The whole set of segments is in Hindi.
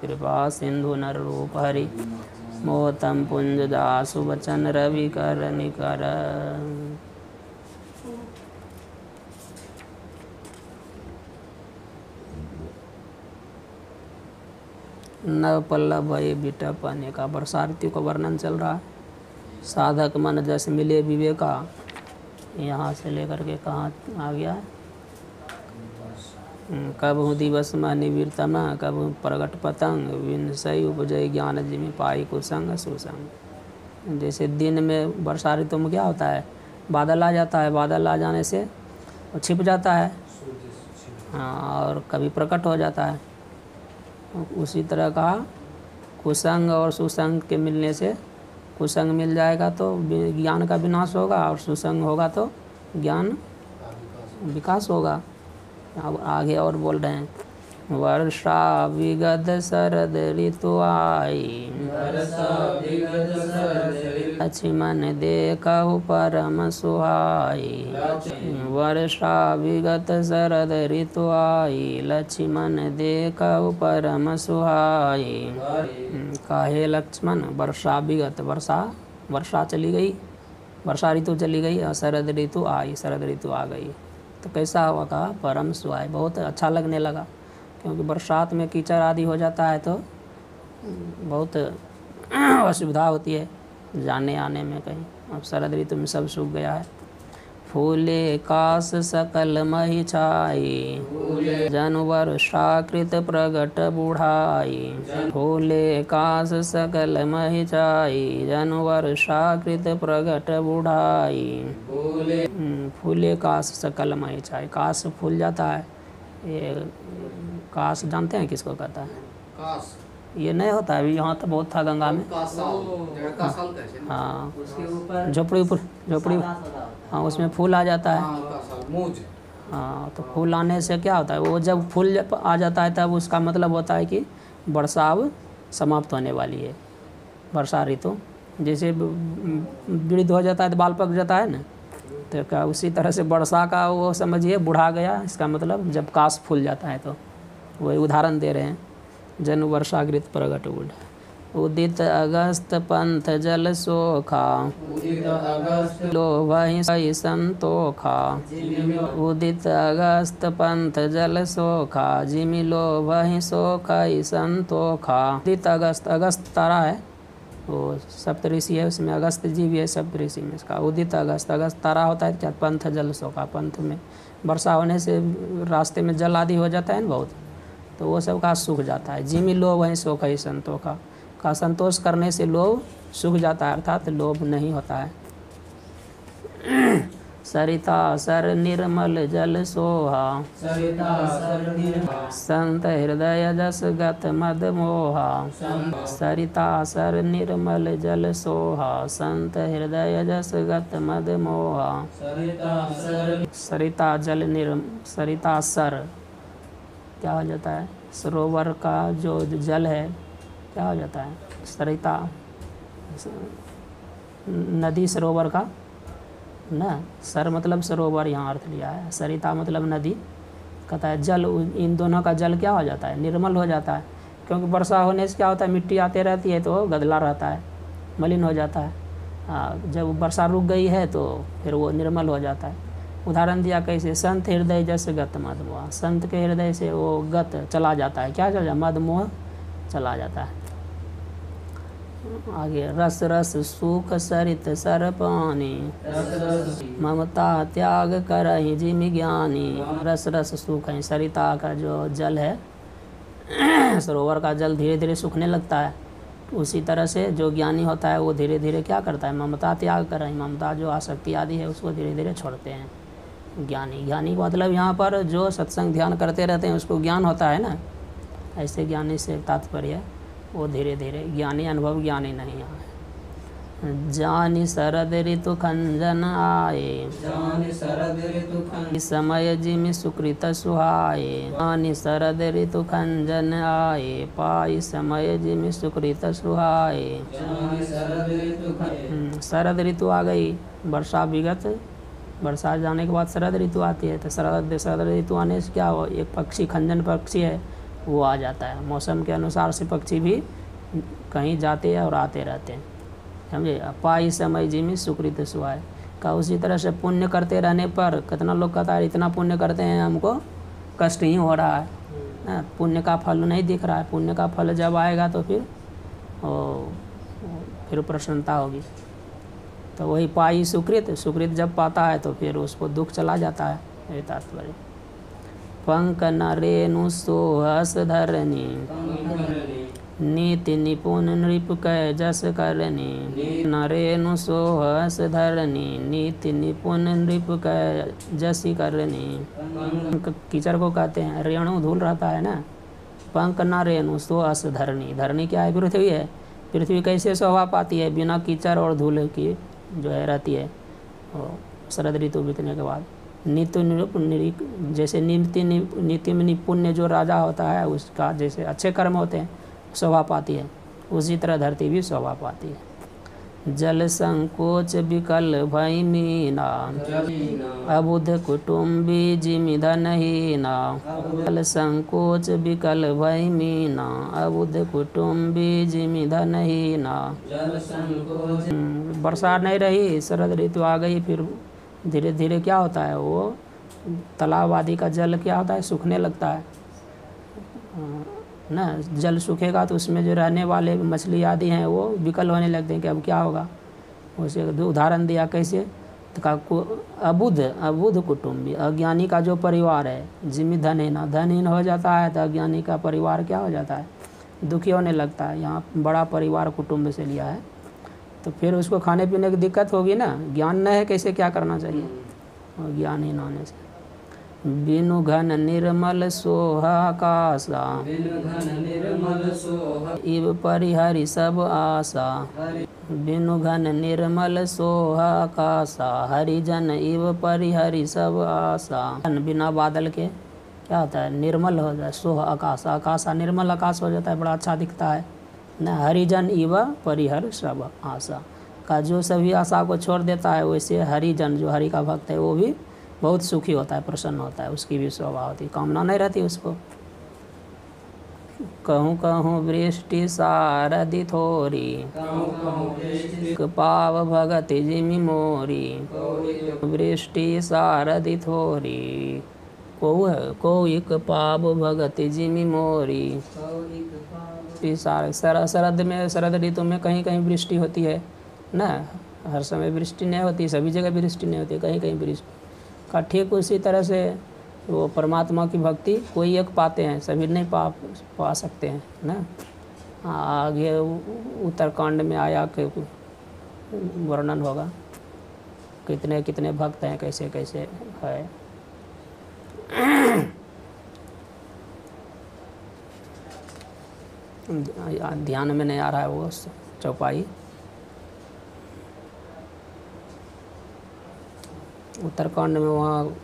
कृपा सिंधु नर रूप हरि मोहतम पुंज दासु वचन रवि कर निकर। नव पल्लव भय बिटप अनेका। वर्षा ऋतु का वर्णन चल रहा है। साधक मन जस मिले विवेका, यहाँ से लेकर के कहाँ आ गया है? कब हूँ दिवस में निवृत्तम, कब हूँ प्रगट पतंग, विनसई उपजय ज्ञान जिमि पाई कुसंग सुसंग। जैसे दिन में वर्षा ऋतु में क्या होता है, बादल आ जाता है, बादल आ जाने से वो छिप जाता है, हाँ, और कभी प्रकट हो जाता है। उसी तरह का कुसंग और सुसंग के मिलने से, कुसंग मिल जाएगा तो ज्ञान का विनाश होगा, और सुसंग होगा तो ज्ञान विकास होगा। अब आगे और बोल रहे हैं, वर्षा विगत शरद ऋतु आई, लक्ष्मण देखहु परम सुहाई। वर्षा विगत शरद ऋतु आई, लक्ष्मण देखहु परम सुहाई। काहे लक्ष्मण, वर्षा विगत, वर्षा चली गई, वर्षा ऋतु चली गई, और शरद ऋतु आई, शरद ऋतु आ गई तो कैसा हुआ? कहा परम सुहाय, बहुत अच्छा लगने लगा। क्योंकि बरसात में कीचड़ आदि हो जाता है तो बहुत असुविधा होती है जाने आने में कहीं। अब शरद ऋतु में सब सूख गया है। फूले काश सकल मही छाई, जन वर्षाकृत प्रगट बुढ़ाई। फूले काश सकल मही छाई, जन वर्षाकृत प्रगट बुढ़ाई। फूले काश सकल मही छाई, काश फूल जाता है। ये काश जानते हैं किसको कहता है? काश ये नहीं होता है, अभी यहाँ तो बहुत था गंगा में। हाँ, झोपड़ी ऊपर, झोपड़ी, हाँ, उसमें फूल आ जाता है। हाँ, तो फूल आने से क्या होता है, वो जब फूल आ जाता है तब उसका मतलब होता है कि वर्षा अब समाप्त होने वाली है। वर्षा ऋतु जैसे वृद्ध हो जाता है तो बाल पक जाता है ना, तो क्या उसी तरह से वर्षा का वो समझिए बुढ़ा गया, इसका मतलब जब काश फूल जाता है तो वही उदाहरण दे रहे हैं। जन वर्षाकृत प्रगट बुढ़, उदित अगस्त पंथ जल सोखा, लो वही संतोखा। उदित अगस्त पंथ जल सोखा, जिमि लो वही सोखा संतोखा। उदित अगस्त, अगस्त तारा है, वो सप्तऋषि है, उसमें अगस्त जी भी है सप्तऋषि में। इसका उदित अगस्त, अगस्त तारा होता है क्या? पंथ जल सोखा, पंथ में वर्षा होने से रास्ते में जल आदि हो जाता है ना बहुत, तो वो सब का सूख जाता है। जिमि लोभ वहीं शोक ही संतोष का संतोष करने से लोभ सूख जाता है, अर्थात लोभ नहीं होता है। सरिता सर निर्मल जल सोहा, संत हृदय जस गत मद मोहा। सरिता सर निर्मल जल सोहा, संत हृदय जस गत मद मोहा। सरिता जल निर्मल, सरिता सर क्या हो जाता है? सरोवर का जो जल है क्या हो जाता है? सरिता नदी, सरोवर का ना, सर मतलब सरोवर यहाँ अर्थ लिया है, सरिता मतलब नदी। कहता है जल, इन दोनों का जल क्या हो जाता है? निर्मल हो जाता है। क्योंकि वर्षा होने से क्या होता है, मिट्टी आते रहती है तो गदला रहता है, मलिन हो जाता है। जब वर्षा रुक गई है तो फिर वो निर्मल हो जाता है। उदाहरण दिया कैसे? संत हृदय जैसे गत मदमोह, संत के हृदय से वो गत चला जाता है, क्या चला जाता है? मदमोह चला जाता है। आगे रस रस सुख सरित सर पानी, ममता त्याग करहि जिमि ज्ञानी। रस रस सुख है, सरिता का जो जल है, सरोवर का जल धीरे धीरे सूखने लगता है। उसी तरह से जो ज्ञानी होता है वो धीरे धीरे क्या करता है? ममता त्याग करहि, ममता जो आसक्ति आदि है उसको धीरे धीरे छोड़ते हैं ज्ञानी। ज्ञानी मतलब यहाँ पर जो सत्संग ध्यान करते रहते हैं उसको ज्ञान होता है ना, ऐसे ज्ञानी से तात्पर्य वो धीरे धीरे ज्ञानी, अनुभव ज्ञानी नहीं यहाँ है। जानि शरद ऋतु खंजन आए, समय जिमि सुकृत सुहाए। जानि शरद ऋतु खंजन आए, पाई समय जिमि सुकृत सुहाए। शरद ऋतु आ गई, वर्षा विगत, वर्षा जाने के बाद शरद ऋतु आती है। तो शरद ऋतु आने से क्या हो, एक पक्षी, खंजन पक्षी है, वो आ जाता है। मौसम के अनुसार से पक्षी भी कहीं जाते हैं और आते रहते हैं, समझे। पाई समय जिमी सुकृत सुहाय का। उसी तरह से पुण्य करते रहने पर कितना लोग कहता है इतना पुण्य करते हैं हमको कष्ट ही हो रहा है ना, पुण्य का फल नहीं दिख रहा है। पुण्य का फल जब आएगा तो फिर प्रसन्नता होगी। तो वही पाई सुकृत, सुकृत जब पाता है तो फिर उसको दुख चला जाता है, ये तात्पर्य। पंक नरेनु सोहस धरनी नीति निपुण नृप कै जस करनी। नरेनु सोहस धरनी नीति निपुण नृप कै जसी करनी। कीचड़ को कहते हैं, रेणु धूल रहता है ना। पंक न रेणु सोहस धरनी, धरनी क्या है? पृथ्वी है। पृथ्वी कैसे शोभा पाती है? बिना कीचड़ और धूल की जो है रहती है शरद ऋतु बीतने के बाद। नित्य निरूप जैसे नीति में निपुण्य जो राजा होता है उसका जैसे अच्छे कर्म होते हैं शोभा पाती है, उसी तरह धरती भी शोभा पाती है। जल संकोच विकल भई मीना अबुध कुटुम्बी जिमि धनहीना। जल संकोच विकल भई मीना अबुध कुटुम्बी जिमि धनहीना। वर्षा नहीं रही, शरद ऋतु आ गई, फिर धीरे धीरे क्या होता है वो तालाब आदि का जल क्या होता है सूखने लगता है ना। जल सूखेगा तो उसमें जो रहने वाले मछली आदि हैं वो विकल होने लगते हैं कि अब क्या होगा। उसे उदाहरण दिया कैसे, तो अबुध कुटुम्बी, अज्ञानी का जो परिवार है, जिम्मी धनहीन हो जाता है तो अज्ञानी का परिवार क्या हो जाता है, दुखी होने लगता है। यहाँ बड़ा परिवार कुटुम्ब से लिया है तो फिर उसको खाने पीने की दिक्कत होगी ना। ज्ञान न है कैसे क्या करना चाहिए, और ज्ञानहीन होने से। बिनु घन निर्मल सोहाकाशा इव परिहरि सब आशा। बिनु घन निर्मल सोहाकाशा हरिजन इव परिहरि सब आशा। बिना बादल के क्या होता है, निर्मल हो जाए। सोह आकाश, आकाशा निर्मल आकाश हो जाता है, बड़ा अच्छा दिखता है न। हरिजन इव परिहर सब आशा का, जो सभी आशा को छोड़ देता है वैसे हरिजन जो हरि का भक्त है वो भी बहुत सुखी होता है, प्रसन्न होता है, उसकी भी शोभा होती, कामना नहीं रहती उसको। कहूँ कहूँ वृष्टि सारदि थोरी पाव भगति जिमि मोरी। वृष्टि सारदि थोरी कोइक पाव भगति जिमि मोरी। शरद ऋतु में कहीं कहीं वृष्टि होती है ना, हर समय वृष्टि नहीं होती, सभी जगह वृष्टि नहीं होती, कहीं कहीं वृष्टि का। ठीक उसी तरह से वो परमात्मा की भक्ति कोई एक पाते हैं, सभी नहीं पा सकते हैं ना। आगे उत्तरकांड में आया कि वर्णन होगा कितने कितने भक्त हैं, कैसे कैसे है। ध्यान में नहीं आ रहा है वो चौपाई। उत्तरकांड में वहाँ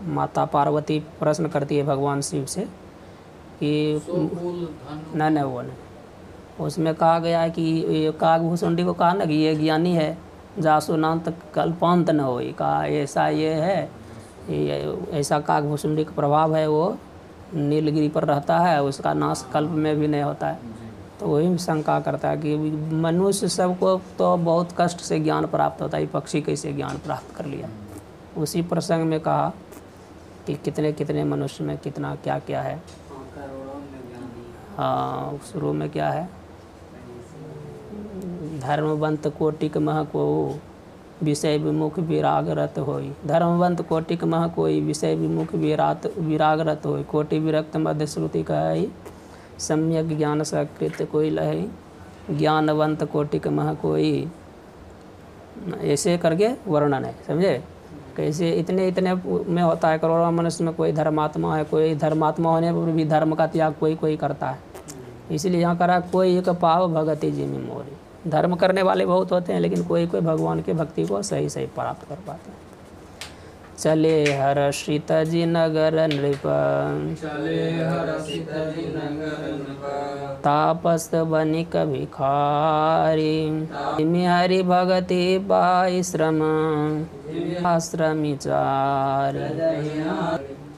माता पार्वती प्रश्न करती है भगवान शिव से कि नहीं वो नहीं, उसमें कहा गया है कि ये कागभूषुंडी को कहा ना कि ये ज्ञानी है, जासुनांत कल्पांत न हो। कहा ऐसा ये है, ये ऐसा कागभूषुंडी का प्रभाव है, वो नीलगिरी पर रहता है, उसका नाश कल्प में भी नहीं होता है। तो वही शंका करता है कि मनुष्य सबको तो बहुत कष्ट से ज्ञान प्राप्त होता है, पक्षी कैसे ज्ञान प्राप्त कर लिया। उसी प्रसंग में कहा कि कितने कितने मनुष्य में कितना क्या क्या है। हाँ, शुरू में क्या है, धर्मवंत कोटिक मह को विषय विमुख विरागरत होई। धर्मवंत कोटिक मह कोई विषय विमुख विरागरत होई। कोटि विरक्त मध्य श्रुति कही सम्यक ज्ञान सकृत कोई लही। ज्ञानवंत कोटिक मह कोई, ऐसे करके वर्णन है, समझे। कैसे इतने इतने में होता है, करोड़ों मनुष्य में कोई धर्मात्मा है, कोई धर्मात्मा होने पर भी धर्म का त्याग कोई कोई करता है। इसलिए यहाँ करा कोई एक पाव भगति जिमि मोरी। धर्म करने वाले बहुत होते हैं लेकिन कोई कोई भगवान की भक्ति को सही सही प्राप्त कर पाते हैं। चले हर्षित जी नगर नृप तापस बनिक भिखारी। हरि भगति पाई श्रम आश्रमी चारी।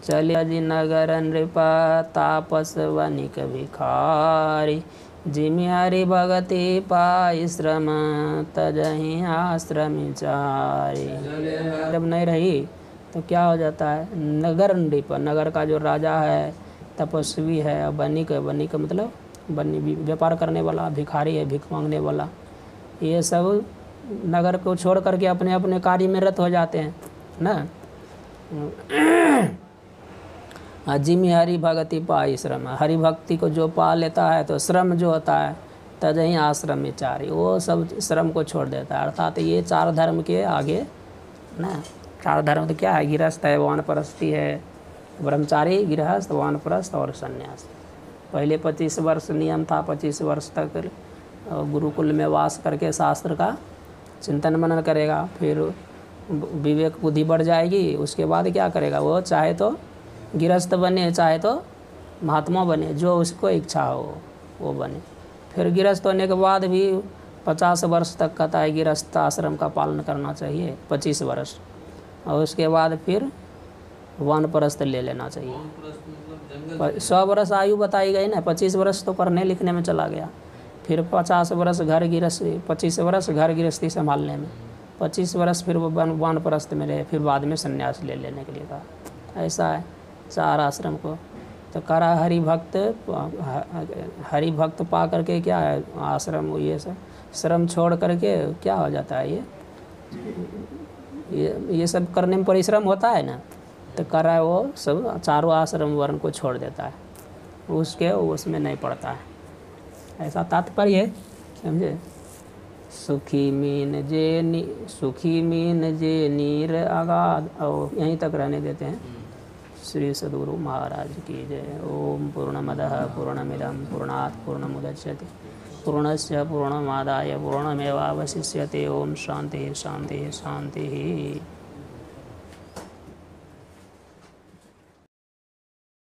चले अजी नगर नृपा तापस वनिक भिखारी, जिमि हरि भगति पाई श्रम तजहि आश्रम चारी। जब नहीं रही तो क्या हो जाता है, नगर नृप, नगर का जो राजा है तपस्वी है, और वनिक, वनिक मतलब व्यापार करने वाला, भिखारी है भिख मांगने वाला, ये सब नगर को छोड़ करके अपने अपने कार्य में रत हो जाते हैं ना। जिमि हरि भगति पाई श्रम, हरि भक्ति को जो पा लेता है तो श्रम जो होता है तजहि आश्रम में चारी, वो सब श्रम को छोड़ देता है। अर्थात ये चार धर्म के आगे ना, चार धर्म तो क्या है, गृहस्थ है, वानप्रस्थी है, ब्रह्मचारी, गृहस्थ, वानप्रस्थ और सन्यास। पहले 25 वर्ष नियम था, 25 वर्ष तक गुरुकुल में वास करके शास्त्र का चिंतन मनन करेगा, फिर विवेक बुद्धि बढ़ जाएगी, उसके बाद क्या करेगा वो, चाहे तो गृहस्थ बने चाहे तो महात्मा बने, जो उसको इच्छा हो वो बने। फिर गृहस्थ होने के बाद भी 50 वर्ष तक कहता है गृहस्थ आश्रम का पालन करना चाहिए, 25 वर्ष, और उसके बाद फिर वानप्रस्थ ले लेना चाहिए। 100 वर्ष आयु बताई गई ना, 25 वर्ष तो पढ़ने लिखने में चला गया, फिर 50 वर्ष घर गृहस्थी, 25 वर्ष घर गृहस्थी संभालने में, 25 वर्ष फिर वो वानप्रस्थ में रहे, फिर बाद में संन्यास ले लेने के लिए कहा। ऐसा है चार आश्रम को। तो करा हरि भक्त पा करके क्या है आश्रम, ये सब श्रम छोड़ करके क्या हो जाता है, ये सब करने में परिश्रम होता है ना, तो करा वो सब चारों आश्रम वर्ण को छोड़ देता है, उसमें नहीं पड़ता है। ऐसा तात्पर्य है, समझे। सुखी मीन जे नीर अगाध, और यहीं तक रहने देते हैं। श्री सद्गुरु महाराज की जय। ओम पूर्णमदः पूर्णमिदं पूर्णात् पूर्णमुदच्यते पूर्णस्य पूर्णमादाय पूर्णमेवावशिष्यते। ओम शांति शांति शांति।